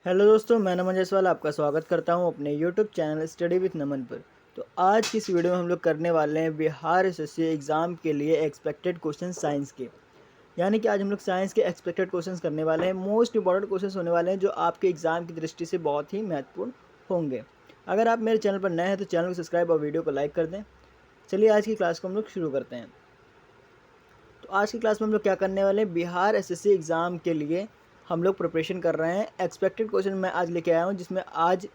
Hello दोस्तों, मैं नमन जायसवाल आपका स्वागत करता हूं अपने यूट्यूब चैनल स्टडी विथ नमन पर। तो आज की इस वीडियो में हम लोग करने वाले हैं बिहार एसएससी एग्ज़ाम के लिए एक्सपेक्टेड क्वेश्चन साइंस के। यानी कि आज हम लोग साइंस के एक्सपेक्टेड क्वेश्चंस करने वाले हैं। मोस्ट इंपॉर्टेंट क्वेश्चंस होने वाले हैं जो आपके एग्ज़ाम की दृष्टि से बहुत ही महत्वपूर्ण होंगे। अगर आप मेरे चैनल पर नए हैं तो चैनल को सब्सक्राइब और वीडियो को लाइक कर दें। चलिए आज की क्लास को हम लोग शुरू करते हैं। तो आज की क्लास में हम लोग क्या करने वाले हैं, बिहार एसएससी एग्ज़ाम के लिए हम लोग प्रिपरेशन कर रहे हैं। एक्सपेक्टेड क्वेश्चन मैं आज लेके आया हूँ, जिसमें आज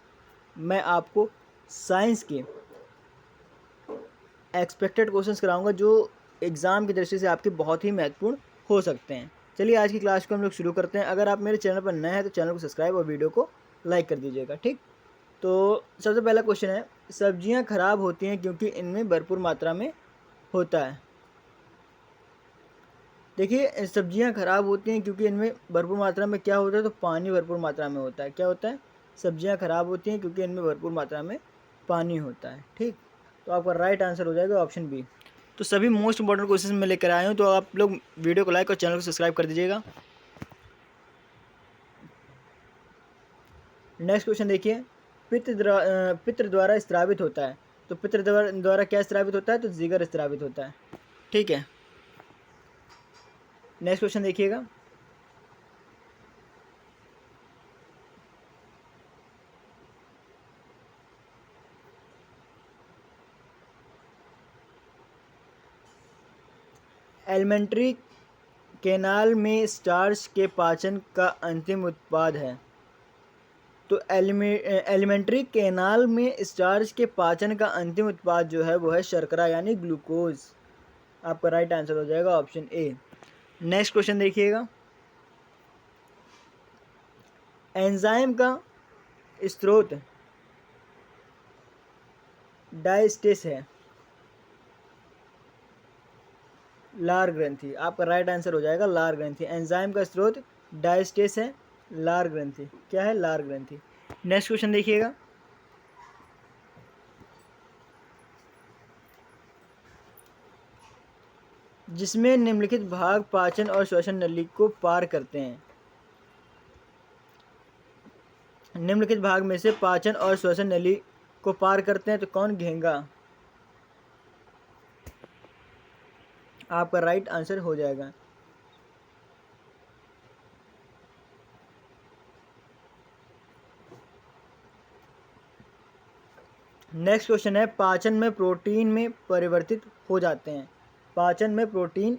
मैं आपको साइंस के एक्सपेक्टेड क्वेश्चंस कराऊंगा जो एग्ज़ाम की दृष्टि से आपके बहुत ही महत्वपूर्ण हो सकते हैं। चलिए आज की क्लास को हम लोग शुरू करते हैं। अगर आप मेरे चैनल पर नए हैं तो चैनल को सब्सक्राइब और वीडियो को लाइक कर दीजिएगा, ठीक। तो सबसे पहला क्वेश्चन है, सब्जियां खराब होती हैं क्योंकि इनमें भरपूर मात्रा में होता है। देखिए, सब्जियां खराब होती हैं क्योंकि इनमें भरपूर मात्रा में क्या होता है, तो पानी भरपूर मात्रा में होता है। क्या होता है? सब्जियां खराब होती हैं क्योंकि इनमें भरपूर मात्रा में पानी होता है, ठीक। तो आपका राइट आंसर हो जाएगा ऑप्शन बी। तो सभी मोस्ट इंपॉर्टेंट क्वेश्चन मैं लेकर आया हूँ, तो आप लोग वीडियो को लाइक और चैनल को सब्सक्राइब कर दीजिएगा। नेक्स्ट क्वेश्चन देखिए, पितृ द्वारा स्रावित होता है। तो पितृ द्वारा क्या स्रावित होता है, तो जिगर स्रावित होता है, ठीक है। नेक्स्ट क्वेश्चन देखिएगा, एलिमेंट्री केनाल में स्टार्च के पाचन का अंतिम उत्पाद है। तो एलिमेंट्री केनाल में स्टार्च के पाचन का अंतिम उत्पाद जो है वो है शर्करा यानी ग्लूकोज। आपका राइट आंसर हो जाएगा ऑप्शन ए। नेक्स्ट क्वेश्चन देखिएगा, एंजाइम का स्रोत डायस्टेस है, लार ग्रंथि। आपका राइट आंसर हो जाएगा लार ग्रंथि। एंजाइम का स्रोत डायस्टेस है, लार ग्रंथि। क्या है? लार ग्रंथि। नेक्स्ट क्वेश्चन देखिएगा, जिसमें निम्नलिखित भाग पाचन और श्वसन नली को पार करते हैं। निम्नलिखित भाग में से पाचन और श्वसन नली को पार करते हैं तो कौन? घेंगा। आपका राइट आंसर हो जाएगा। नेक्स्ट क्वेश्चन है, पाचन में प्रोटीन में परिवर्तित हो जाते हैं। पाचन में प्रोटीन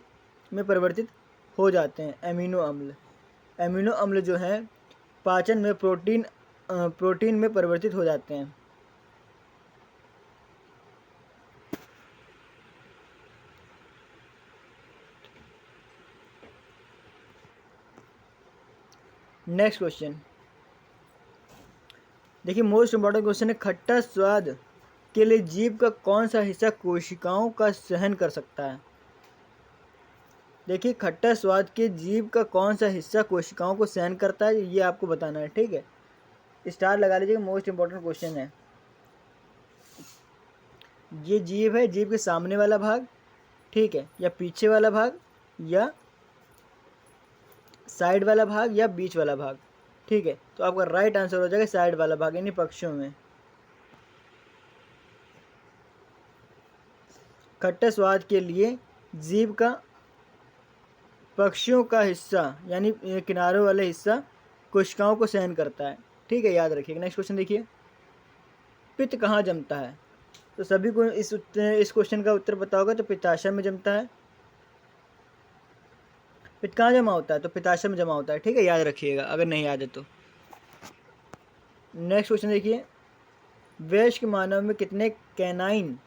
में परिवर्तित हो जाते हैं एमिनो अम्ल। एमिनो अम्ल जो है पाचन में प्रोटीन में परिवर्तित हो जाते हैं। नेक्स्ट क्वेश्चन देखिए, मोस्ट इंपॉर्टेंट क्वेश्चन है, खट्टा स्वाद के लिए जीभ का कौन सा हिस्सा कोशिकाओं का सहन कर सकता है। देखिए, खट्टा स्वाद के जीभ का कौन सा हिस्सा कोशिकाओं को सहन करता है, ये आपको बताना है, ठीक है। स्टार लगा लीजिएगा, मोस्ट इंपॉर्टेंट क्वेश्चन है। ये जीभ है, जीभ के सामने वाला भाग, ठीक है, या पीछे वाला भाग, या साइड वाला भाग, या बीच वाला भाग, ठीक है। तो आपका राइट आंसर हो जाएगा साइड वाला भाग, यानी पक्षियों में। खट्टे स्वाद के लिए जीभ का पक्षियों का हिस्सा यानी किनारों वाले हिस्सा कोशिकाओं को सहन करता है, ठीक है, याद रखिएगा। नेक्स्ट क्वेश्चन देखिए, पित्त कहाँ जमता है। तो सभी को इस क्वेश्चन का उत्तर पता होगा। तो पित्ताशय में जमता है। पित्त कहाँ जमा होता है, तो पित्ताशय में जमा होता है, ठीक है, याद रखिएगा अगर नहीं याद है तो। नेक्स्ट क्वेश्चन देखिए, वयस्क मानव में कितने कैनाइन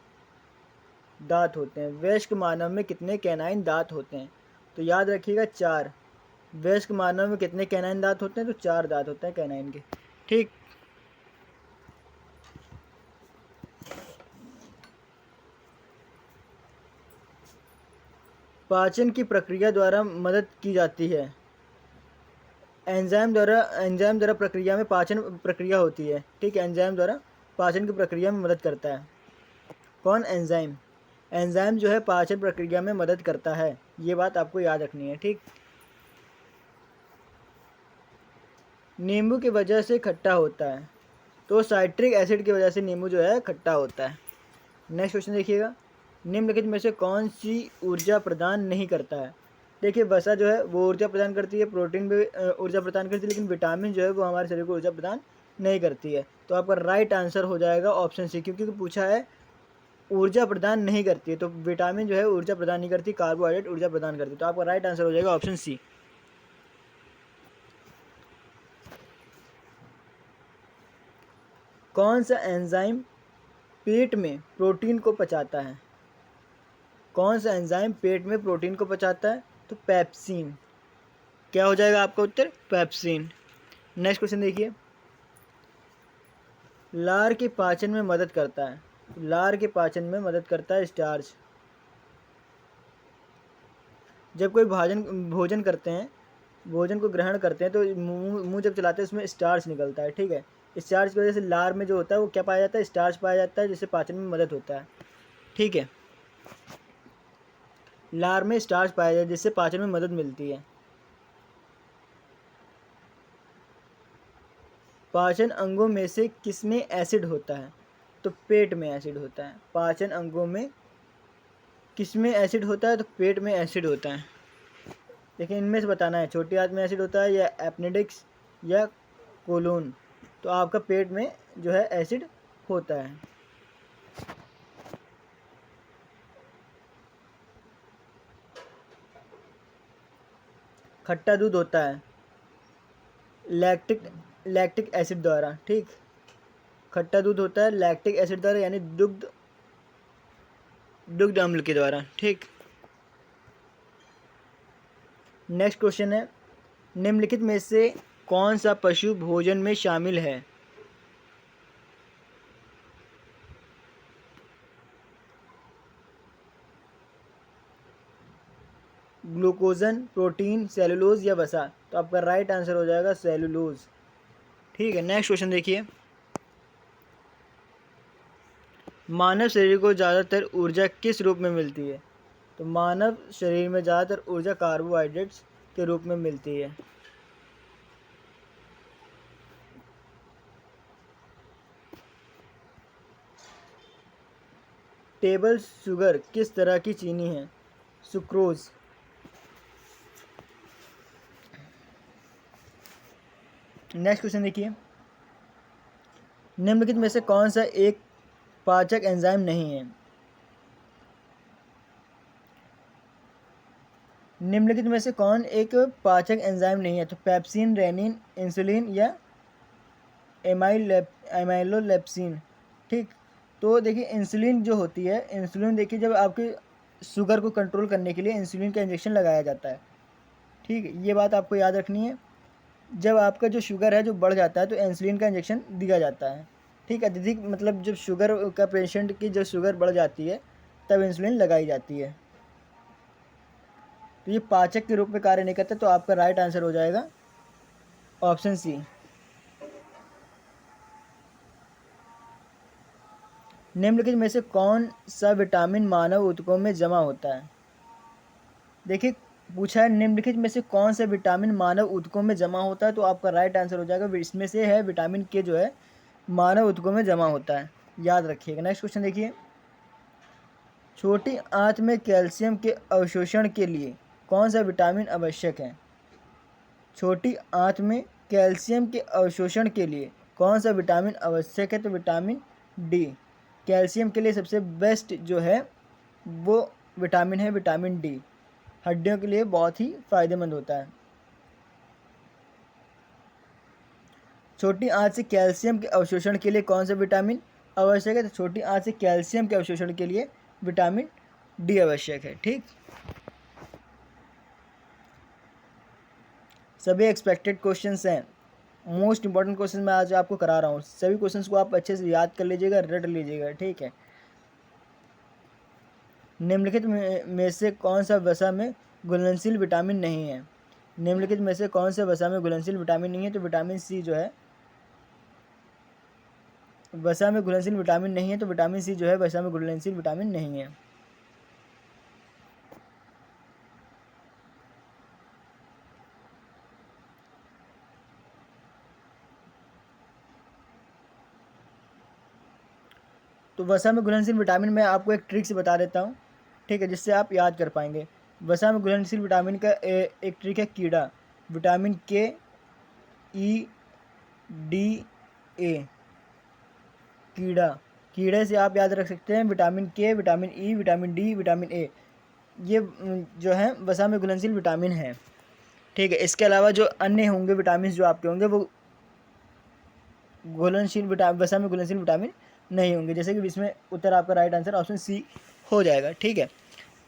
दांत होते हैं। वयस्क मानव में कितने कैनाइन दांत होते हैं, तो याद रखिएगा 4। वयस्क मानव में कितने कैनाइन दांत होते हैं, तो 4 दांत होते हैं कैनाइन के, ठीक। पाचन की प्रक्रिया द्वारा मदद की जाती है। एंजाइम द्वारा प्रक्रिया में पाचन प्रक्रिया होती है, ठीक है। एंजाइम द्वारा पाचन की प्रक्रिया में मदद करता है कौन? एंजाइम। एंजाइम जो है पाचन प्रक्रिया में मदद करता है, ये बात आपको याद रखनी है, ठीक। नींबू की वजह से खट्टा होता है? तो साइट्रिक एसिड की वजह से नींबू जो है खट्टा होता है। नेक्स्ट क्वेश्चन देखिएगा, निम्नलिखित में से कौन सी ऊर्जा प्रदान नहीं करता है? देखिए वसा जो है वो ऊर्जा प्रदान करती है, प्रोटीन भी ऊर्जा प्रदान करती है, लेकिन विटामिन जो है वो हमारे शरीर को ऊर्जा प्रदान नहीं करती है। तो आपका राइट आंसर हो जाएगा ऑप्शन सी, क्योंकि पूछा है ऊर्जा प्रदान नहीं करती है, तो विटामिन जो है ऊर्जा प्रदान नहीं करती, कार्बोहाइड्रेट ऊर्जा प्रदान करती है। तो आपका राइट आंसर हो जाएगा ऑप्शन सी। कौन सा एंजाइम पेट में प्रोटीन को पचाता है? कौन सा एंजाइम पेट में प्रोटीन को पचाता है? तो पेप्सिन। क्या हो जाएगा आपका उत्तर? पेप्सिन। नेक्स्ट क्वेश्चन देखिए, लार के पाचन में मदद करता है? लार के पाचन में मदद करता है स्टार्च। जब कोई भोजन करते हैं, भोजन को ग्रहण करते हैं, तो मुंह जब चलाते हैं उसमें स्टार्च निकलता है, ठीक है। स्टार्च की वजह से लार में जो होता है वो क्या पाया जाता है? स्टार्च पाया जाता है, जिससे पाचन में मदद होता है, ठीक है। लार में स्टार्च पाया जाता है जिससे पाचन में मदद मिलती है। पाचन अंगों में से किसमें एसिड होता है? तो पेट में एसिड होता है। पाचन अंगों में किसमें एसिड होता है? तो पेट में एसिड होता है। लेकिन इनमें से बताना है, छोटी आंत में एसिड होता है या एपेंडिक्स या कोलोन। तो आपका पेट में जो है एसिड होता है। खट्टा दूध होता है लैक्टिक एसिड द्वारा, ठीक। खट्टा दूध होता है लैक्टिक एसिड द्वारा, यानी दुग्ध अम्ल के द्वारा, ठीक। नेक्स्ट क्वेश्चन है, निम्नलिखित में से कौन सा पशु भोजन में शामिल है? ग्लूकोजन, प्रोटीन, सेलुलोज या वसा? तो आपका राइट आंसर हो जाएगा सेलुलोज, ठीक है। नेक्स्ट क्वेश्चन देखिए, मानव शरीर को ज़्यादातर ऊर्जा किस रूप में मिलती है? तो मानव शरीर में ज़्यादातर ऊर्जा कार्बोहाइड्रेट्स के रूप में मिलती है। टेबल शुगर किस तरह की चीनी है? सुक्रोज। नेक्स्ट क्वेश्चन देखिए, निम्नलिखित में से कौन सा एक पाचक एंजाइम नहीं है? निम्नलिखित में से कौन एक पाचक एंजाइम नहीं है? तो पेप्सिन, रेनिन, इंसुलिन या एमाइलोलेप्सिन, ठीक। तो देखिए इंसुलिन जो होती है, इंसुलिन देखिए जब आपके शुगर को कंट्रोल करने के लिए इंसुलिन का इंजेक्शन लगाया जाता है, ठीक है। ये बात आपको याद रखनी है। जब आपका जो शुगर है जो बढ़ जाता है तो इंसुलिन का इंजेक्शन दिया जाता है, ठीक है। अत्यधिक मतलब जब शुगर का पेशेंट की जब शुगर बढ़ जाती है तब इंसुलिन लगाई जाती है। तो ये पाचक के रूप में कार्य नहीं करता, तो आपका राइट आंसर हो जाएगा ऑप्शन सी। निम्नलिखित में से कौन सा विटामिन मानव ऊतकों में जमा होता है? देखिए पूछा है निम्नलिखित में से कौन सा विटामिन मानव ऊतकों में जमा होता है, तो आपका राइट आंसर हो जाएगा इसमें से है विटामिन के, जो है मानव ऊतकों में जमा होता है, याद रखिएगा। नेक्स्ट क्वेश्चन देखिए, छोटी आंत में कैल्शियम के अवशोषण के लिए कौन सा विटामिन आवश्यक है? छोटी आंत में कैल्शियम के अवशोषण के लिए कौन सा विटामिन आवश्यक है? तो विटामिन डी। कैल्शियम के लिए सबसे बेस्ट जो है वो विटामिन है विटामिन डी, हड्डियों के लिए बहुत ही फायदेमंद होता है। छोटी आंत से कैल्शियम के अवशोषण के लिए कौन सा विटामिन आवश्यक है? तो छोटी आंत से कैल्शियम के अवशोषण के लिए विटामिन डी आवश्यक है, ठीक। सभी एक्सपेक्टेड क्वेश्चंस हैं, मोस्ट इंपॉर्टेंट क्वेश्चन मैं आज आपको करा रहा हूँ। सभी क्वेश्चंस को आप अच्छे से याद कर लीजिएगा, रट लीजिएगा, ठीक है। निम्नलिखित में से कौन सा वसा में घुलनशील विटामिन नहीं है? निम्नलिखित में से कौन सा वसा में घुलनशील विटामिन नहीं है? तो विटामिन सी जो है वसा में घुलनशील विटामिन नहीं है, तो विटामिन सी जो है वसा में घुलनशील विटामिन नहीं है। तो वसा में घुलनशील विटामिन मैं आपको एक ट्रिक से बता देता हूँ, ठीक है, जिससे आप याद कर पाएंगे। वसा में घुलनशील विटामिन का एक ट्रिक है कीड़ा, विटामिन के, ई, डी, ए। कीड़ा, कीड़े से आप याद रख सकते हैं विटामिन के, vitamin E, vitamin D, vitamin A. ये जो है वसा में घुलनशील विटामिन है, ठीक है। इसके अलावा जो अन्य होंगे विटामिन जो आपके होंगे वो घुलनशील वसा में घुलनशील विटामिन नहीं होंगे, जैसे कि इसमें उत्तर आपका राइट आंसर ऑप्शन सी हो जाएगा, ठीक है।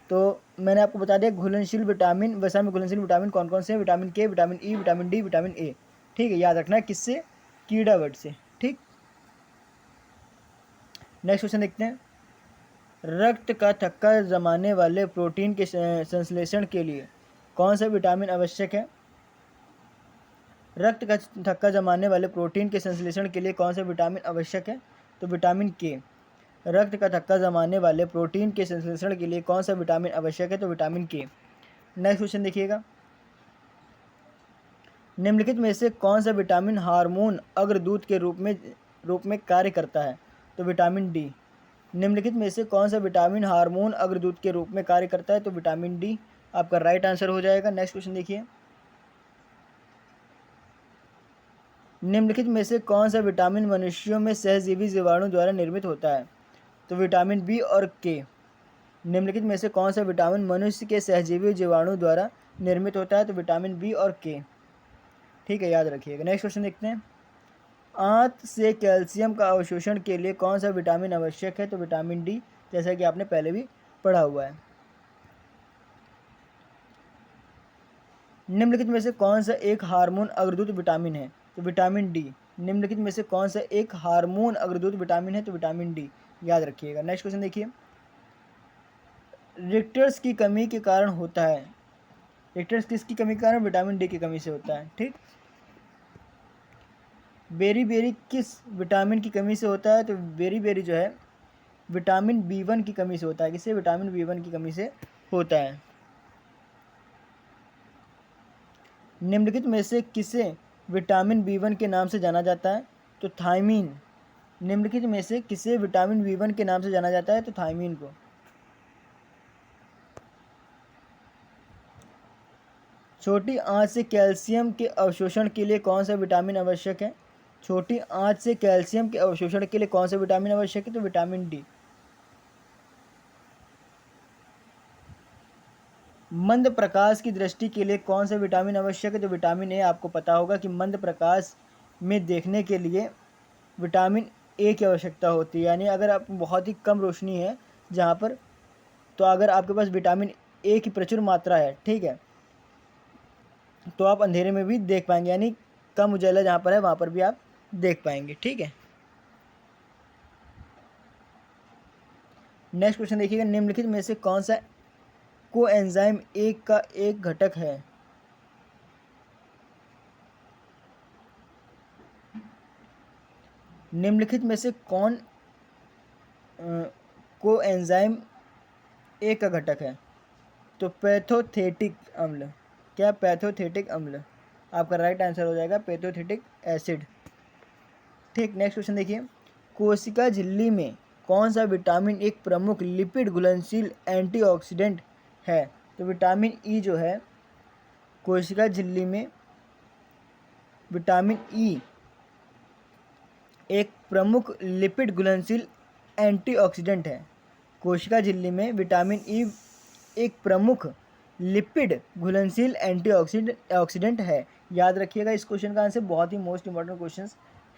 तो मैंने आपको बता दिया घुलनशील विटामिन, वसा में घुलनशील विटामिन कौन कौन से हैं, विटामिन के, vitamin E, vitamin D, vitamin A, ठीक है। याद रखना है किससे, कीड़ा वर्ड से, ठीक। नेक्स्ट क्वेश्चन देखते हैं। रक्त का थक्का जमाने वाले प्रोटीन के संश्लेषण के लिए कौन सा विटामिन आवश्यक है। रक्त का थक्का जमाने वाले प्रोटीन के संश्लेषण के लिए कौन सा विटामिन आवश्यक है, तो विटामिन के। रक्त का थक्का जमाने वाले प्रोटीन के संश्लेषण के लिए कौन सा विटामिन आवश्यक है, तो विटामिन के। नेक्स्ट क्वेश्चन देखिएगा। निम्नलिखित में से कौन सा विटामिन हार्मोन अग्रदूत के रूप में कार्य करता है, तो विटामिन डी। निम्नलिखित में से कौन सा विटामिन हार्मोन अग्रदूत के रूप में कार्य करता है, तो विटामिन डी आपका राइट आंसर हो जाएगा। नेक्स्ट क्वेश्चन देखिए। निम्नलिखित में से कौन सा विटामिन मनुष्यों में सहजीवी जीवाणु द्वारा निर्मित होता है, तो विटामिन बी और के। निम्नलिखित में से कौन सा विटामिन मनुष्य के सहजीवी जीवाणु द्वारा निर्मित होता है, तो विटामिन बी और के, ठीक है, याद रखिएगा। नेक्स्ट क्वेश्चन देखते हैं। आंत से कैल्शियम का अवशोषण के लिए कौन सा विटामिन आवश्यक है, तो विटामिन डी, जैसा कि आपने पहले भी पढ़ा हुआ है। निम्नलिखित में से कौन सा एक हार्मोन अग्रदूत विटामिन है, तो विटामिन डी। निम्नलिखित में से कौन सा एक हार्मोन अग्रदूत विटामिन है, तो विटामिन डी, याद रखिएगा। नेक्स्ट क्वेश्चन देखिए। रिक्टर्स की कमी के कारण होता है, रिक्टर्स किसकी कमी के कारण, विटामिन डी की कमी से होता है, ठीक। बेरी बेरी किस विटामिन की कमी से होता है, तो बेरी बेरी जो है विटामिन बी1 की कमी से होता है। किससे, विटामिन बी1 की कमी से होता है। निम्नलिखित में से किसे विटामिन बी1 के नाम से जाना जाता है, तो थायमीन। निम्नलिखित में से किसे विटामिन बी1 के नाम से जाना जाता है, तो थायमीन को। छोटी आंत से कैल्शियम के अवशोषण के लिए कौन सा विटामिन आवश्यक है, छोटी आंत से कैल्शियम के अवशोषण के लिए कौन सा विटामिन आवश्यक है, तो विटामिन डी। मंद प्रकाश की दृष्टि के लिए कौन सा विटामिन आवश्यक है, तो विटामिन ए। आपको पता होगा कि मंद प्रकाश में देखने के लिए विटामिन ए की आवश्यकता होती है, यानी अगर आप बहुत ही कम रोशनी है जहाँ पर, तो अगर आपके पास विटामिन ए की प्रचुर मात्रा है, ठीक है, तो आप अंधेरे में भी देख पाएंगे, यानी कम उजाला जहाँ पर है वहाँ पर भी आप देख पाएंगे, ठीक है। नेक्स्ट क्वेश्चन देखिएगा। निम्नलिखित में से कौन सा कोएंजाइम एक का एक घटक है, निम्नलिखित में से कौन कोएंजाइम एक का घटक है, तो पैथोथेटिक अम्ल। क्या, पैथोथेटिक अम्ल, आपका राइट आंसर हो जाएगा पैथोथेटिक एसिड, ठीक। नेक्स्ट क्वेश्चन देखिए। कोशिका झिल्ली में कौन सा विटामिन एक प्रमुख लिपिड घुलनशील एंटीऑक्सीडेंट है, तो विटामिन ई जो है कोशिका झिल्ली में विटामिन ई एक प्रमुख लिपिड घुलनशील एंटीऑक्सीडेंट है। कोशिका झिल्ली में विटामिन ई एक प्रमुख लिपिड घुलनशील एंटीऑक्सीडेंट है, याद रखिएगा। इस क्वेश्चन का आंसर बहुत ही मोस्ट इंपॉर्टेंट क्वेश्चन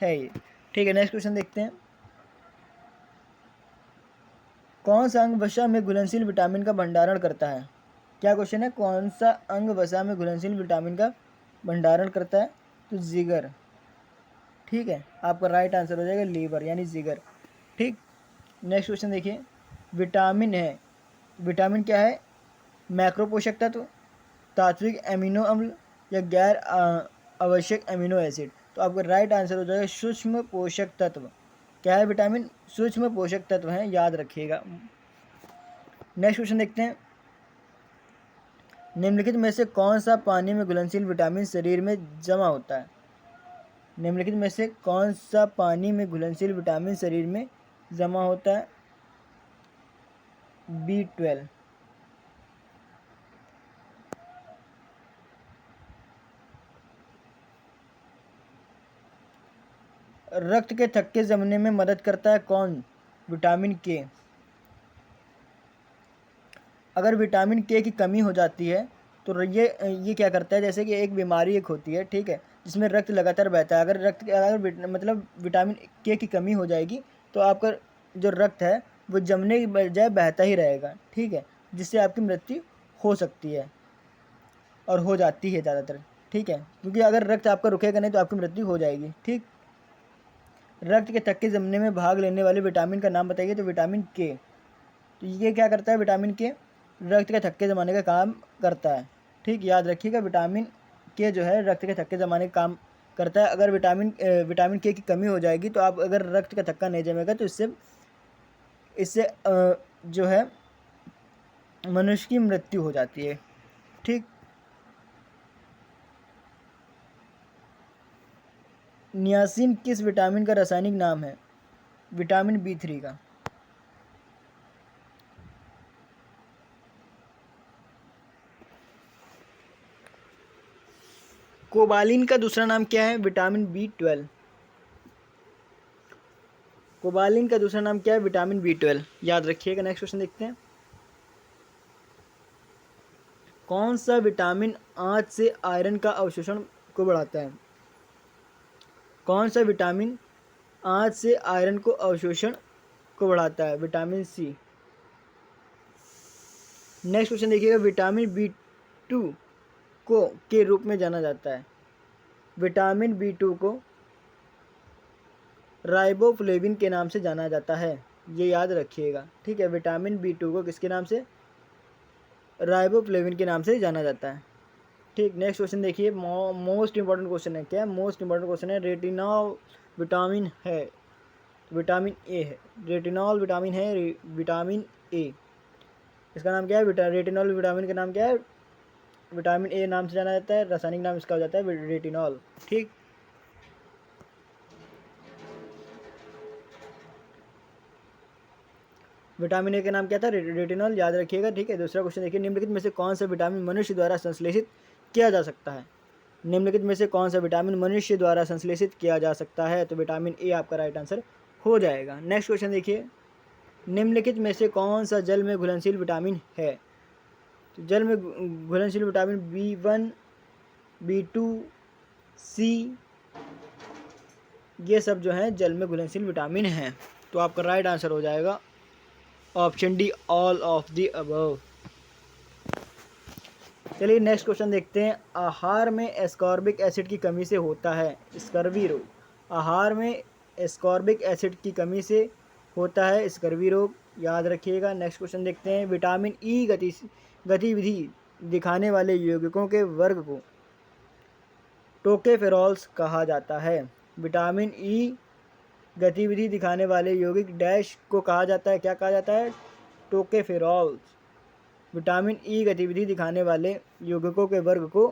है ये, ठीक है। नेक्स्ट क्वेश्चन देखते हैं। कौन सा अंग वसा में घुलनशील विटामिन का भंडारण करता है, क्या क्वेश्चन है, कौन सा अंग वसा में घुलनशील विटामिन का भंडारण करता है, तो जिगर, ठीक है, आपका राइट आंसर हो जाएगा लीवर यानी जिगर, ठीक। नेक्स्ट क्वेश्चन देखिए। विटामिन है, विटामिन क्या है, मैक्रो पोषक तत्व, तात्विक एमिनो अम्ल या गैर आवश्यक एमिनो एसिड, तो आपका राइट आंसर हो जाएगा सूक्ष्म पोषक तत्व। क्या है विटामिन, सूक्ष्म पोषक तत्व हैं, याद रखिएगा। नेक्स्ट क्वेश्चन देखते हैं। निम्नलिखित में से कौन सा पानी में घुलनशील विटामिन शरीर में जमा होता है, निम्नलिखित में से कौन सा पानी में घुलनशील विटामिन शरीर में जमा होता है B12। रक्त के थक्के जमने में मदद करता है कौन? विटामिन के। अगर विटामिन के की कमी हो जाती है तो ये क्या करता है, जैसे कि एक बीमारी एक होती है, ठीक है, जिसमें रक्त लगातार बहता है। अगर मतलब विटामिन के की कमी हो जाएगी तो आपका जो रक्त है वो जमने की बजाय बहता ही रहेगा, ठीक है, जिससे आपकी मृत्यु हो सकती है और हो जाती है ज़्यादातर, ठीक है, क्योंकि अगर रक्त आपका रुकेगा नहीं तो आपकी मृत्यु हो जाएगी, ठीक। रक्त के थक्के जमने में भाग लेने वाले विटामिन का नाम बताइए। तो विटामिन के। तो ये क्या करता है? विटामिन के रक्त के थक्के जमाने का काम करता है, ठीक, याद रखिएगा। विटामिन के जो है रक्त के थक्के जमाने का काम करता है। अगर विटामिन के की कमी हो जाएगी तो आप अगर रक्त का थक्का नहीं जमेगा तो इससे इससे जो है मनुष्य की मृत्यु हो जाती है, ठीक। नियासिन किस विटामिन का रासायनिक नाम है? विटामिन B3 का। कोबालिन का दूसरा नाम क्या है? Vitamin B12। कोबालिन का दूसरा नाम क्या है? विटामिन B12, याद रखिएगा। नेक्स्ट क्वेश्चन देखते हैं। कौन सा विटामिन आंत से आयरन का अवशोषण को बढ़ाता है? कौन सा विटामिन आंत से आयरन को अवशोषण को बढ़ाता है? Vitamin C। नेक्स्ट क्वेश्चन देखिएगा। विटामिन B2 को के रूप में जाना जाता है। विटामिन B2 को राइबोफ्लेविन के नाम से जाना जाता है, ये याद रखिएगा, ठीक है। विटामिन B2 को किसके नाम से? राइबोफ्लेविन के नाम से जाना जाता है, ठीक। नेक्स्ट क्वेश्चन देखिए। मोस्ट इंपॉर्टेंट क्वेश्चन है। क्या मोस्ट इंपॉर्टेंट क्वेश्चन है? रेटिनॉल विटामिन है, विटामिन ए है। रेटिनॉल विटामिन है, विटामिन ए। इसका नाम क्या है? रेटिनॉल विटामिन का नाम क्या है? विटामिन ए नाम से जाना जाता है। रासायनिक नाम इसका हो जाता है रेटिनॉल, ठीक। विटामिन ए का नाम क्या था? रेटिनॉल, याद रखिएगा, ठीक है। दूसरा क्वेश्चन देखिए। निम्नलिखित में से कौन सा विटामिन मनुष्य द्वारा संश्लेषित किया जा सकता है? निम्नलिखित में से कौन सा विटामिन मनुष्य द्वारा संश्लेषित किया जा सकता है? तो विटामिन ए आपका राइट आंसर हो जाएगा। नेक्स्ट क्वेश्चन देखिए। निम्नलिखित में से कौन सा जल में घुलनशील विटामिन है? तो जल में घुलनशील विटामिन B1, B2, C, ये सब जो है जल में घुलनशील विटामिन हैं। तो आपका राइट आंसर हो जाएगा option D, all of the above. चलिए नेक्स्ट क्वेश्चन देखते हैं। आहार में एस्कॉर्बिक एसिड की कमी से होता है स्कर्वी रोग। आहार में एस्कॉर्बिक एसिड की कमी से होता है स्कर्वी रोग, याद रखिएगा। नेक्स्ट क्वेश्चन देखते हैं। विटामिन ई गतिविधि दिखाने वाले यौगिकों के वर्ग को टोकेफेरॉल्स कहा जाता है। विटामिन ई गतिविधि दिखाने वाले यौगिक डैश को कहा जाता है, क्या कहा जाता है? टोकेफेरॉल्स। विटामिन ई गतिविधि दिखाने वाले यौगिकों के वर्ग को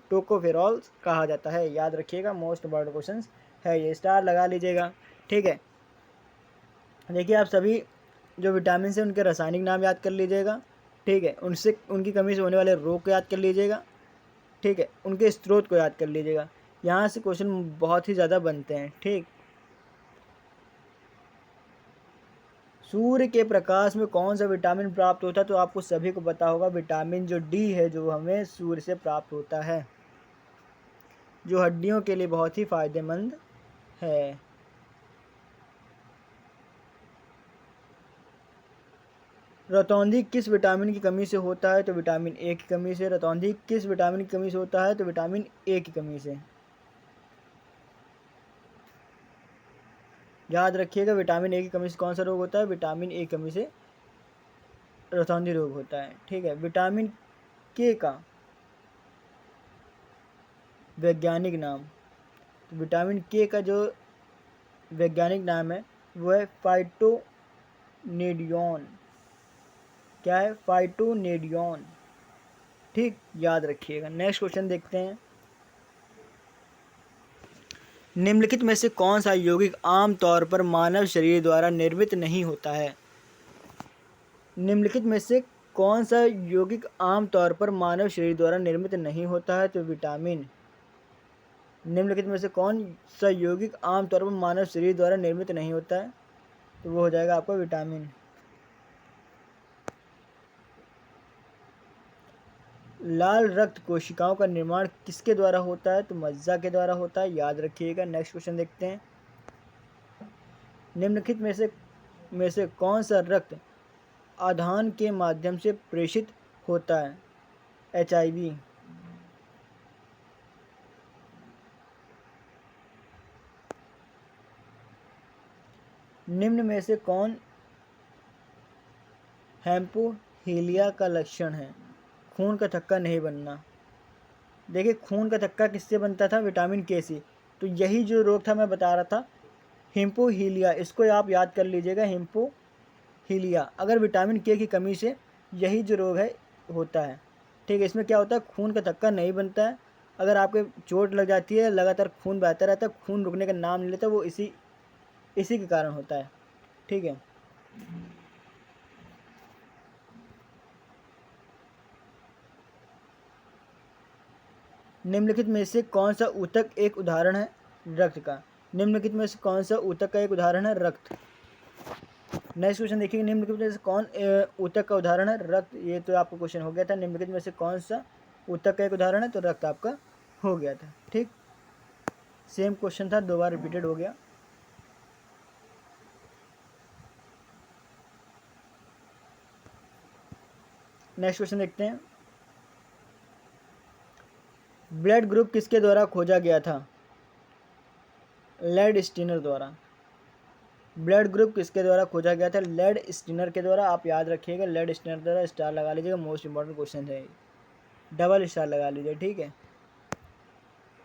टोकोफेरॉल्स कहा जाता है, याद रखिएगा। मोस्ट इंपॉर्टेंट क्वेश्चन है ये, स्टार लगा लीजिएगा, ठीक है। देखिए आप सभी जो विटामिन से उनके रासायनिक नाम याद कर लीजिएगा, ठीक है। उनसे उनकी कमी से होने वाले रोग को याद कर लीजिएगा, ठीक है। उनके स्रोत को याद कर लीजिएगा। यहाँ से क्वेश्चन बहुत ही ज़्यादा बनते हैं, ठीक। सूर्य के प्रकाश में कौन सा विटामिन प्राप्त होता है? तो आपको सभी को पता होगा, विटामिन जो डी है जो हमें सूर्य से प्राप्त होता है, जो हड्डियों के लिए बहुत ही फायदेमंद है। रतौंधी किस विटामिन की कमी से होता है? तो विटामिन ए की कमी से। रतौंधी किस विटामिन की कमी से होता है? तो विटामिन ए की कमी से, याद रखिएगा। विटामिन ए की कमी से कौन सा रोग होता है? विटामिन ए की कमी से रतौंधी रोग होता है, ठीक है। विटामिन के का वैज्ञानिक नाम। तो विटामिन के का जो वैज्ञानिक नाम है वो है फाइटोनेडियोन। क्या है? फाइटोनेडियोन, ठीक, याद रखिएगा। नेक्स्ट क्वेश्चन देखते हैं। निम्नलिखित में से कौन सा यौगिक आम तौर पर मानव शरीर द्वारा निर्मित नहीं होता है? निम्नलिखित में से कौन सा यौगिक आम तौर पर मानव शरीर द्वारा निर्मित नहीं होता है? तो विटामिन। निम्नलिखित में से कौन सा यौगिक आम तौर पर मानव शरीर द्वारा निर्मित नहीं होता है? तो वो हो जाएगा आपका विटामिन। लाल रक्त कोशिकाओं का निर्माण किसके द्वारा होता है? तो मज्जा के द्वारा होता है, याद रखिएगा। नेक्स्ट क्वेश्चन देखते हैं। निम्नलिखित में से कौन सा रक्त आधान के माध्यम से प्रेषित होता है? HIV। निम्न में से कौन हेमोफीलिया का लक्षण है? खून का थक्का नहीं बनना। देखिए, खून का थक्का किससे बनता था? विटामिन के से। तो यही जो रोग था मैं बता रहा था, हेमोफीलिया, इसको आप याद कर लीजिएगा, हेमोफीलिया। अगर विटामिन के की कमी से यही जो रोग है होता है। ठीक है, इसमें क्या होता है? खून का थक्का नहीं बनता है। अगर आपके चोट लग जाती है, लगातार खून बहता रहता है, खून रुकने का नाम नहीं लेता, वो इसी के कारण होता है। ठीक है, निम्नलिखित में से कौन सा ऊतक एक उदाहरण है रक्त का? निम्नलिखित में से कौन सा ऊतक का एक उदाहरण है? रक्त। नेक्स्ट क्वेश्चन देखिए, निम्नलिखित में से कौन ऊतक का उदाहरण है? रक्त। ये तो आपका क्वेश्चन हो गया था। निम्नलिखित में से कौन सा ऊतक का एक उदाहरण है? तो रक्त आपका हो गया था। ठीक, सेम क्वेश्चन था, दो बार रिपीटेड हो गया। नेक्स्ट क्वेश्चन देखते हैं। ब्लड ग्रुप किसके द्वारा खोजा गया था? लेड स्टीनर द्वारा। ब्लड ग्रुप किसके द्वारा खोजा गया था? लेड स्टीनर के द्वारा। आप याद रखिएगा, लेड स्टीनर द्वारा। स्टार लगा लीजिएगा, मोस्ट इंपॉर्टेंट क्वेश्चन है, डबल स्टार लगा लीजिए। ठीक है,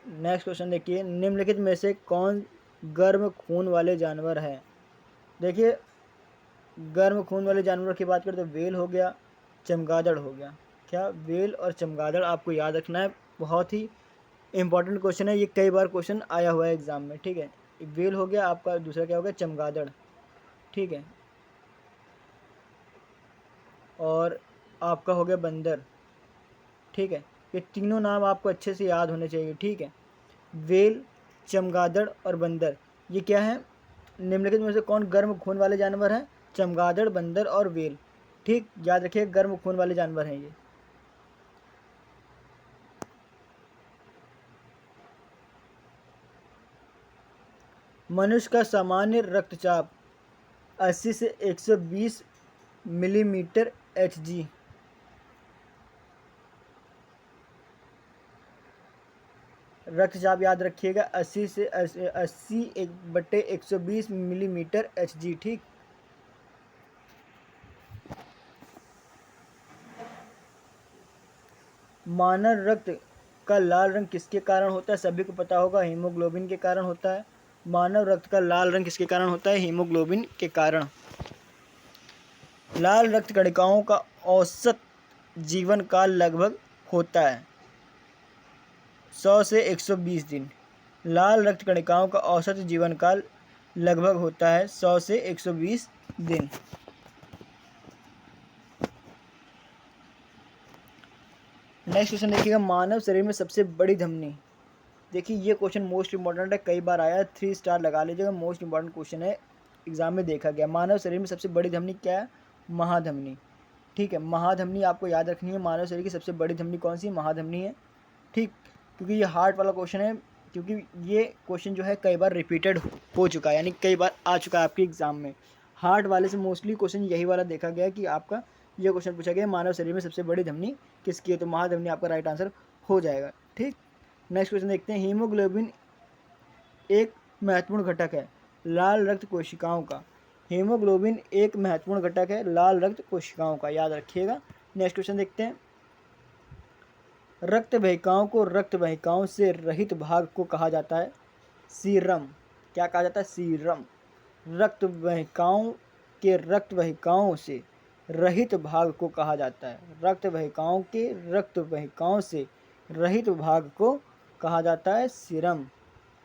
नेक्स्ट क्वेश्चन देखिए, निम्नलिखित में से कौन गर्म खून वाले जानवर है? देखिए, गर्म खून वाले जानवरों की बात करें तो वेल हो गया, चमगादड़ हो गया। क्या? वेल और चमगादड़ आपको याद रखना है, बहुत ही इंपॉर्टेंट क्वेश्चन है ये, कई बार क्वेश्चन आया हुआ है एग्जाम में। ठीक है, एक वेल हो गया आपका, दूसरा क्या हो गया? चमगादड़। ठीक है, और आपका हो गया बंदर। ठीक है, ये तीनों नाम आपको अच्छे से याद होने चाहिए। ठीक है, वेल, चमगादड़ और बंदर, ये क्या है? निम्नलिखित में से कौन गर्म खून वाले जानवर हैं? चमगादड़, बंदर और वेल। ठीक, याद रखिए, गर्म खून वाले जानवर हैं ये। मनुष्य का सामान्य रक्तचाप 80 से 120 मिलीमीटर Hg। रक्तचाप याद रखिएगा, 80 से 80/120 मिलीमीटर Hg। ठीक, मानव रक्त का लाल रंग किसके कारण होता है? सभी को पता होगा, हीमोग्लोबिन के कारण होता है। मानव रक्त का लाल रंग किसके कारण होता है? हीमोग्लोबिन के कारण। लाल रक्त कणिकाओं का औसत जीवन काल लगभग होता है 100 से 120 दिन। लाल रक्त कणिकाओं का औसत जीवन काल लगभग होता है 100 से 120 दिन। नेक्स्ट क्वेश्चन देखिएगा, मानव शरीर में सबसे बड़ी धमनी। देखिए, ये क्वेश्चन मोस्ट इंपॉर्टेंट है, कई बार आया, 3 स्टार लगा लीजिएगा, मोस्ट इंपॉर्टेंट क्वेश्चन है, एग्जाम में देखा गया। मानव शरीर में सबसे बड़ी धमनी क्या है? महाधमनी। ठीक है, महाधमनी आपको याद रखनी है। मानव शरीर की सबसे बड़ी धमनी कौन सी? महाधमनी है। ठीक, क्योंकि ये हार्ट वाला क्वेश्चन है, क्योंकि ये क्वेश्चन जो है कई बार रिपीटेड हो चुका है, यानी कई बार आ चुका है आपके एग्जाम में। हार्ट वाले से मोस्टली क्वेश्चन यही वाला देखा गया है कि आपका ये क्वेश्चन पूछा गया, मानव शरीर में सबसे बड़ी धमनी किसकी है? तो महाधमनी आपका राइट आंसर हो जाएगा। ठीक, नेक्स्ट क्वेश्चन देखते हैं। हीमोग्लोबिन एक महत्वपूर्ण घटक है लाल रक्त कोशिकाओं का। हीमोग्लोबिन एक महत्वपूर्ण घटक है लाल रक्त कोशिकाओं का, याद रखिएगा। नेक्स्ट क्वेश्चन देखते हैं। रक्त वाहिकाओं को रक्त वाहिकाओं से रहित भाग को कहा जाता है सीरम। क्या कहा जाता है? सीरम। रक्त वाहिकाओं के रक्त वाहिकाओं से रहित भाग को कहा जाता है, रक्त वाहिकाओं के रक्त वाहिकाओं से रहित भाग को कहा जाता है सीरम।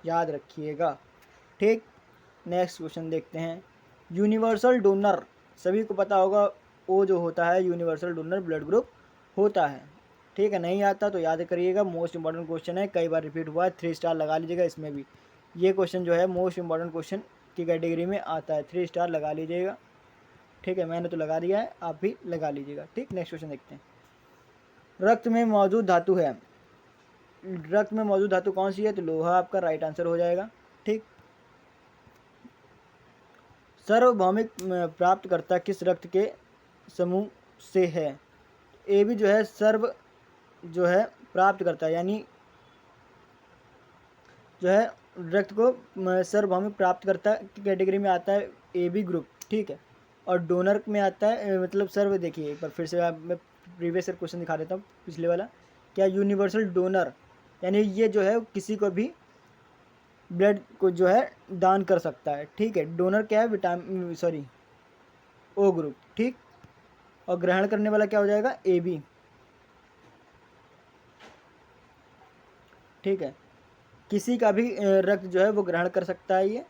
याद रखिएगा। ठीक, नेक्स्ट क्वेश्चन देखते हैं। यूनिवर्सल डोनर, सभी को पता होगा वो जो होता है यूनिवर्सल डोनर ब्लड ग्रुप होता है। ठीक है, नहीं आता तो याद करिएगा, मोस्ट इंपॉर्टेंट क्वेश्चन है, कई बार रिपीट हुआ है, 3 स्टार लगा लीजिएगा इसमें भी। ये क्वेश्चन जो है मोस्ट इंपॉर्टेंट क्वेश्चन की कैटेगरी में आता है, 3 स्टार लगा लीजिएगा। ठीक है, मैंने तो लगा दिया है, आप भी लगा लीजिएगा। ठीक, नेक्स्ट क्वेश्चन देखते हैं। रक्त में मौजूद धातु है, रक्त में मौजूद धातु कौन सी है? तो लोहा आपका राइट आंसर हो जाएगा। ठीक, सार्वभौमिक प्राप्तकर्ता किस रक्त के समूह से है? ए भी जो है सर्व जो है प्राप्त करता है, यानी जो है रक्त को सार्वभौमिक प्राप्त करता की कैटेगरी में आता है ए बी ग्रुप। ठीक है, और डोनर में आता है मतलब सर्व, देखिए एक बार फिर से मैं प्रीवियस क्वेश्चन दिखा देता हूँ, पिछले वाला। क्या यूनिवर्सल डोनर यानी ये जो है किसी को भी ब्लड को जो है दान कर सकता है। ठीक है, डोनर क्या है? Vitamin sorry O group. ठीक, और ग्रहण करने वाला क्या हो जाएगा? A B. ठीक है, किसी का भी रक्त जो है वो ग्रहण कर सकता है ये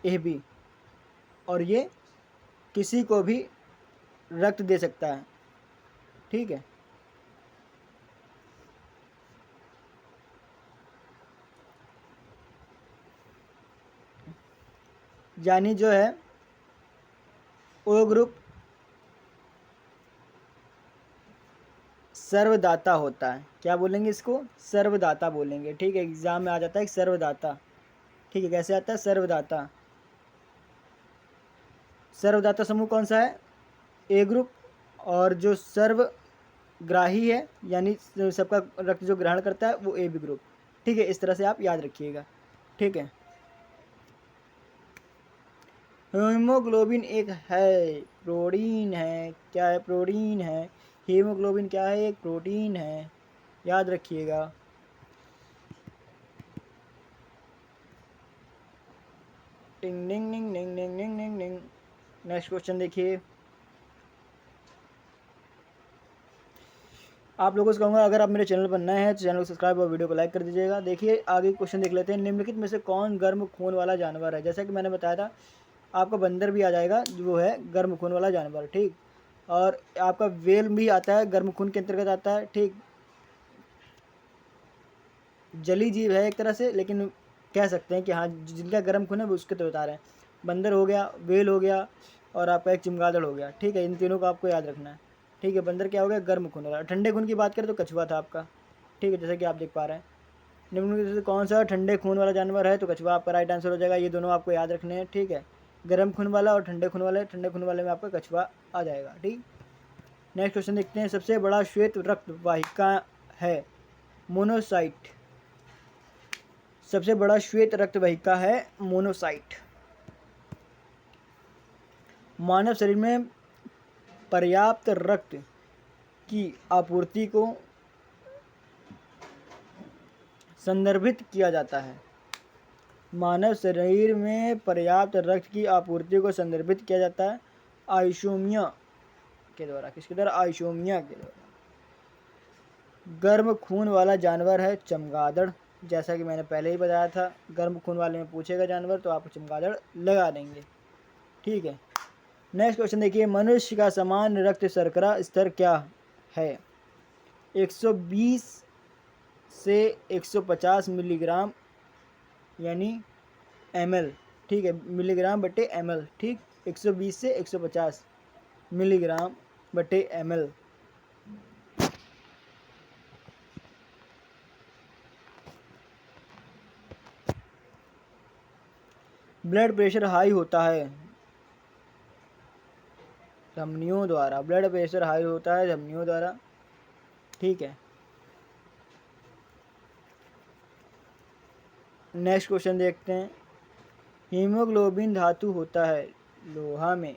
ए बी, और ये किसी को भी रक्त दे सकता है। ठीक है, यानी जो है ओ ग्रुप सर्वदाता होता है। क्या बोलेंगे इसको? सर्वदाता बोलेंगे। ठीक है, एग्जाम में आ जाता है सर्वदाता। ठीक है, कैसे आता है? सर्वदाता। सर्वदाता समूह कौन सा है? ए ग्रुप। और जो सर्वग्राही है यानी सबका रक्त जो ग्रहण करता है वो ए बी ग्रुप। ठीक है, इस तरह से आप याद रखिएगा। ठीक है, हीमोग्लोबिन एक है, प्रोटीन है। क्या है? प्रोटीन है। हीमोग्लोबिन क्या है? एक प्रोटीन है, याद रखिएगा। टिंग डिंग डिंग डिंग डिंग डिंग डिंग डिंग। नेक्स्ट क्वेश्चन देखिए। आप लोगों से कहूँगा अगर आप मेरे चैनल पर नए हैं तो चैनल को सब्सक्राइब और वीडियो को लाइक कर दीजिएगा। देखिए आगे क्वेश्चन देख लेते हैं। निम्नलिखित में से कौन गर्म खून वाला जानवर है? जैसा कि मैंने बताया था, आपका बंदर भी आ जाएगा, जो है गर्म खून वाला जानवर। ठीक, और आपका वेल भी आता है, गर्म खून के अंतर्गत आता है। ठीक, जली जीव है एक तरह से, लेकिन कह सकते हैं कि हाँ जिनका गर्म खून है वो उसके तो बता रहे हैं। बंदर हो गया, वेल हो गया, और आपका एक चमगादड़ हो गया। ठीक है, इन तीनों को आपको याद रखना है। ठीक है, बंदर क्या हो गया? गर्म खून वाला। ठंडे खून की बात करें तो कछुआ था आपका। ठीक है, जैसे कि आप देख पा रहे हैं। निम्नलिखित में से कौन सा ठंडे खून वाला जानवर है? तो कछुआ आपका राइट आंसर हो जाएगा। ये दोनों आपको याद रखने हैं। ठीक है, गर्म खून वाला और ठंडे खून वाले। ठंडे खून वाले में आपका कछुआ आ जाएगा। ठीक, नेक्स्ट क्वेश्चन देखते हैं। सबसे बड़ा श्वेत रक्त वाहिका है? मोनोसाइट। सबसे बड़ा श्वेत रक्त वाहिका है मोनोसाइट। मानव शरीर में पर्याप्त रक्त की आपूर्ति को संदर्भित किया जाता है। मानव शरीर में पर्याप्त रक्त की आपूर्ति को संदर्भित किया जाता है आइसोमिया के द्वारा। किसके द्वारा? आइसोमिया के द्वारा। गर्म खून वाला जानवर है चमगादड़। जैसा कि मैंने पहले ही बताया था, गर्म खून वाले में पूछेगा जानवर तो आप चमगादड़ लगा देंगे। ठीक है, नेक्स्ट क्वेश्चन देखिए। मनुष्य का सामान्य रक्त शर्करा स्तर क्या है? 120 से 150 मिलीग्राम यानी ml। ठीक है, मिलीग्राम बटे ml। ठीक, 120 से 150 मिलीग्राम बटे ml। ब्लड प्रेशर हाई होता है धमनियों द्वारा। ब्लड प्रेशर हाई होता है धमनियों द्वारा। ठीक है, नेक्स्ट क्वेश्चन देखते हैं। हीमोग्लोबिन धातु होता है लोहा में।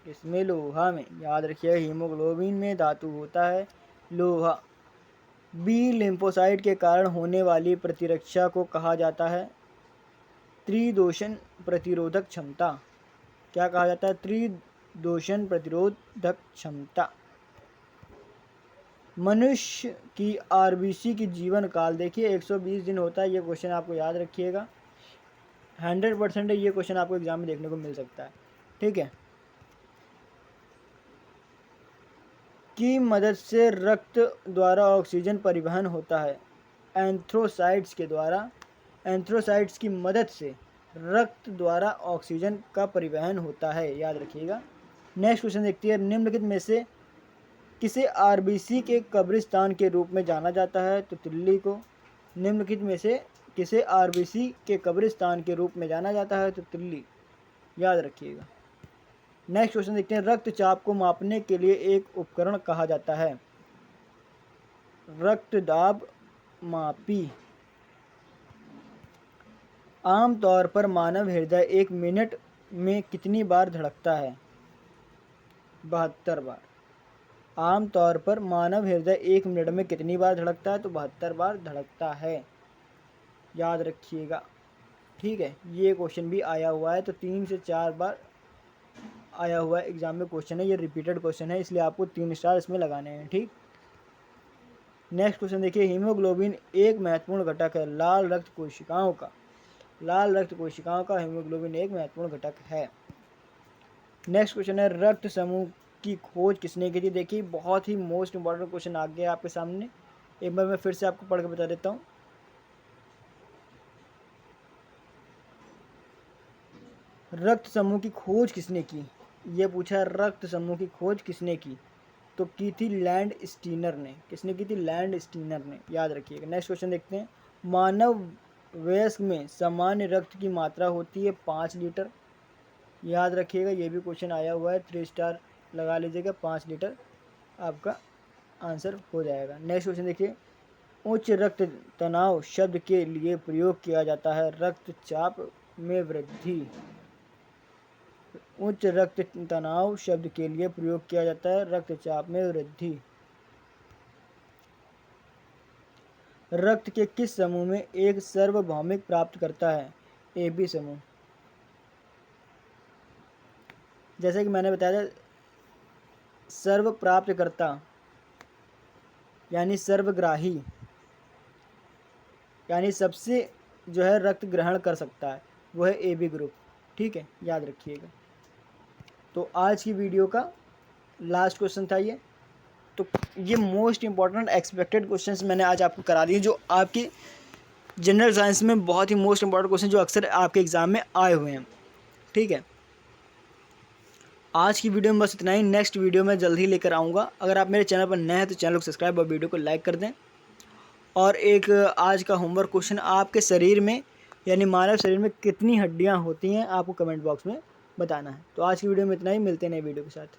इसमें लोहा में, याद रखिए हीमोग्लोबिन में धातु होता है लोहा। बी लिम्फोसाइट के कारण होने वाली प्रतिरक्षा को कहा जाता है त्रिदोषण प्रतिरोधक क्षमता। क्या कहा जाता है? त्रिदोषण प्रतिरोधक क्षमता। मनुष्य की आरबीसी की जीवन काल देखिए 120 दिन होता है। ये क्वेश्चन आपको याद रखिएगा। 100% ये क्वेश्चन आपको एग्जाम में देखने को मिल सकता है। ठीक है, की मदद से रक्त द्वारा ऑक्सीजन परिवहन होता है। एंथ्रोसाइट्स के द्वारा, एंथ्रोसाइट्स की मदद से रक्त द्वारा ऑक्सीजन का परिवहन होता है, याद रखिएगा। नेक्स्ट क्वेश्चन देखते हैं, निम्नलिखित में से किसे आरबीसी के कब्रिस्तान के रूप में जाना जाता है? तो दिल्ली को। निम्नलिखित में से किसे आरबीसी के कब्रिस्तान के रूप में जाना जाता है? तो दिल्ली, याद रखिएगा। नेक्स्ट क्वेश्चन देखते हैं, रक्तचाप को मापने के लिए एक उपकरण कहा जाता है? रक्तदाब मापी। आमतौर पर मानव हृदय 1 मिनट में कितनी बार धड़कता है? 72 बार। आमतौर पर मानव हृदय 1 मिनट में कितनी बार धड़कता है? तो 72 बार धड़कता है, याद रखिएगा। ठीक है, ये क्वेश्चन भी आया हुआ है, तो 3 से 4 बार आया हुआ है एग्जाम में क्वेश्चन है, ये रिपीटेड क्वेश्चन है, इसलिए आपको 3 स्टार इसमें लगाने हैं। ठीक, नेक्स्ट क्वेश्चन देखिए, हीमोग्लोबिन एक महत्वपूर्ण घटक है लाल रक्त कोशिकाओं का। लाल रक्त कोशिकाओं का हीमोग्लोबिन एक महत्वपूर्ण घटक है। नेक्स्ट क्वेश्चन है, रक्त समूह की खोज किसने की थी? देखिए, बहुत ही मोस्ट इंपॉर्टेंट क्वेश्चन आ गया आपके सामने, एक बार मैं फिर से आपको पढ़ के बता देता हूँ। रक्त समूह की खोज किसने की, ये पूछा है, रक्त समूह की खोज किसने की? तो की थी लैंड स्टीनर ने। किसने की थी? लैंड स्टीनर ने, याद रखिएगा। नेक्स्ट क्वेश्चन देखते हैं, मानव वयस्क में सामान्य रक्त की मात्रा होती है 5 लीटर, याद रखिएगा, ये भी क्वेश्चन आया हुआ है, 3 स्टार लगा लीजिएगा, 5 लीटर आपका आंसर हो जाएगा। नेक्स्ट क्वेश्चन देखिए, उच्च रक्त तनाव शब्द के लिए प्रयोग किया जाता है रक्तचाप में वृद्धि। उच्च रक्त तनाव शब्द के लिए प्रयोग किया जाता है रक्तचाप में वृद्धि। रक्त के किस समूह में एक सार्वभौमिक प्राप्त करता है? ए बी समूह। जैसे कि मैंने बताया था, सर्व प्राप्तकर्ता यानी सर्वग्राही, यानी सबसे जो है रक्त ग्रहण कर सकता है, वो है ए बी ग्रुप। ठीक है, याद रखिएगा। तो आज की वीडियो का लास्ट क्वेश्चन था ये। तो ये मोस्ट इंपॉर्टेंट एक्सपेक्टेड क्वेश्चंस मैंने आज आपको करा दिए, जो आपके जनरल साइंस में बहुत ही मोस्ट इंपॉर्टेंट क्वेश्चन जो अक्सर आपके एग्जाम में आए हुए हैं। ठीक है, आज की वीडियो में बस इतना ही। नेक्स्ट वीडियो में जल्द ही लेकर आऊँगा। अगर आप मेरे चैनल पर नए हैं तो चैनल को सब्सक्राइब और वीडियो को लाइक कर दें। और एक आज का होमवर्क क्वेश्चन, आपके शरीर में यानी मानव शरीर में कितनी हड्डियाँ होती हैं, आपको कमेंट बॉक्स में बताना है। तो आज की वीडियो में इतना ही, मिलते हैं नई वीडियो के साथ।